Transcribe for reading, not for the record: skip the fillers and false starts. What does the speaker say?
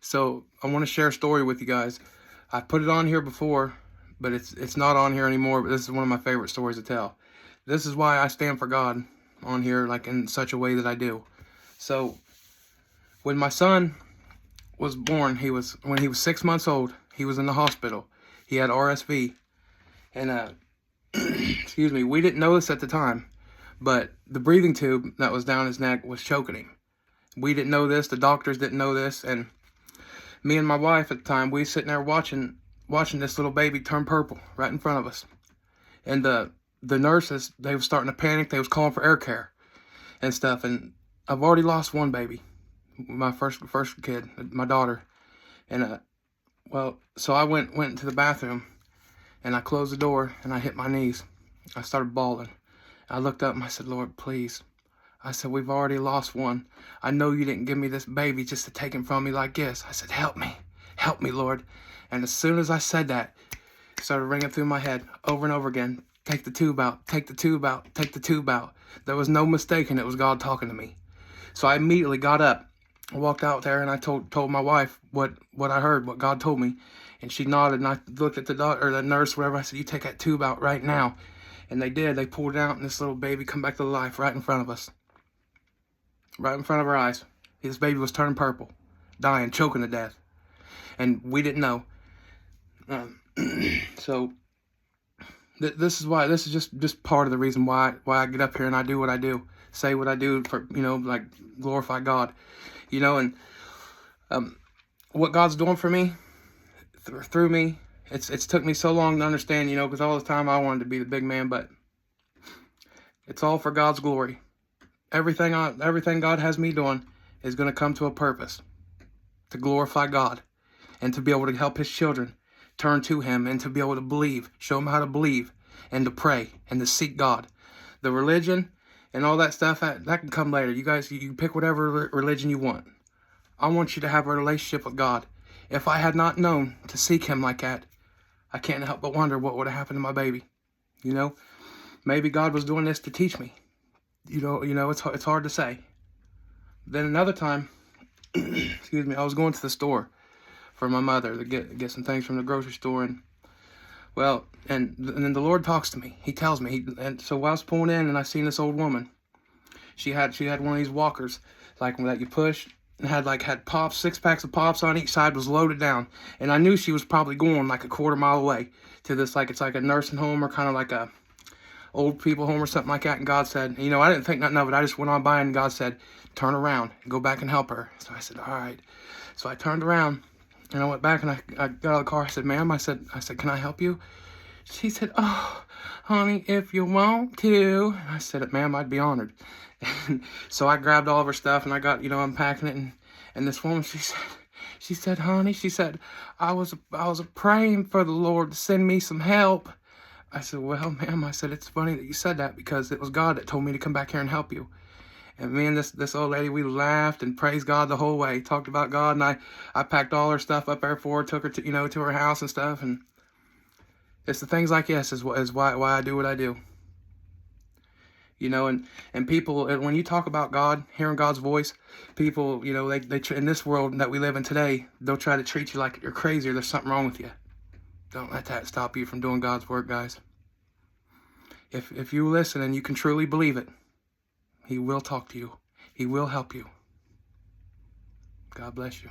So I want to share a story with you guys. I put it on here before, but it's not on here anymore. But this is one of my favorite stories to tell. This is why I stand for God on here, like in such a way that I do. So when my son was born, when he was 6 months old. He was in the hospital. He had RSV, and excuse me. We didn't know this at the time, but the breathing tube that was down his neck was choking him. We didn't know this. The doctors didn't know this, and me and my wife at the time, we sitting there watching this little baby turn purple right in front of us. And the nurses, they was starting to panic. They was calling for air care and stuff. And I've already lost one baby, my first kid, my daughter. And well, so I went into the bathroom and I closed the door and I hit my knees. I started bawling. I looked up and I said, Lord, please. I said, we've already lost one. I know you didn't give me this baby just to take him from me like this. I said, help me, Lord. And as soon as I said that, it started ringing through my head over and over again. Take the tube out, take the tube out, take the tube out. There was no mistaking it was God talking to me. So I immediately got up, walked out there, and I told my wife what I heard, what God told me. And she nodded, and I looked at the doctor, or the nurse, whatever. I said, you take that tube out right now. And they did. They pulled it out, and this little baby come back to life right in front of us. Right in front of our eyes. This baby was turning purple, dying, choking to death. And we didn't know. So this is just part of the reason why I get up here and I do what I do, say what I do for, like glorify God, and what God's doing for me, through me. It's took me so long to understand, because all the time I wanted to be the big man, but it's all for God's glory. Everything God has me doing is going to come to a purpose, to glorify God, and to be able to help His children turn to Him, and to be able to believe, show them how to believe, and to pray, and to seek God. The religion and all that stuff, that can come later. You guys, you pick whatever religion you want. I want you to have a relationship with God. If I had not known to seek Him like that, I can't help but wonder what would have happened to my baby. Maybe God was doing this to teach me. It's hard to say. Then another time, excuse me, I was going to the store for my mother to get some things from the grocery store, and then the Lord talks to me. He tells me, and so while I was pulling in, and I seen this old woman. She had one of these walkers, like that you push, and had pops, 6 packs of pops on each side, was loaded down, and I knew she was probably going like a quarter mile away to this, like it's like a nursing home or kind of like a old people home or something like that. And God said, I didn't think nothing of it. I just went on by, and God said, turn around and go back and help her. So I said, all right. So I turned around and I went back, and I got out of the car. I said, ma'am, I said, can I help you? She said, oh, honey, if you want to. And I said, ma'am, I'd be honored. And so I grabbed all of her stuff, and I got, unpacking it. And this woman, she said, honey, I was praying for the Lord to send me some help. I said, well, ma'am, I said, it's funny that you said that, because it was God that told me to come back here and help you. And me and this old lady, we laughed and praised God the whole way. Talked about God, and I packed all her stuff up there for her, took her to, to her house and stuff. And it's the things like this is why I do what I do. And people, when you talk about God, hearing God's voice, people, they in this world that we live in today, they'll try to treat you like you're crazy or there's something wrong with you. Don't let that stop you from doing God's work, guys. If you listen and you can truly believe it, He will talk to you. He will help you. God bless you.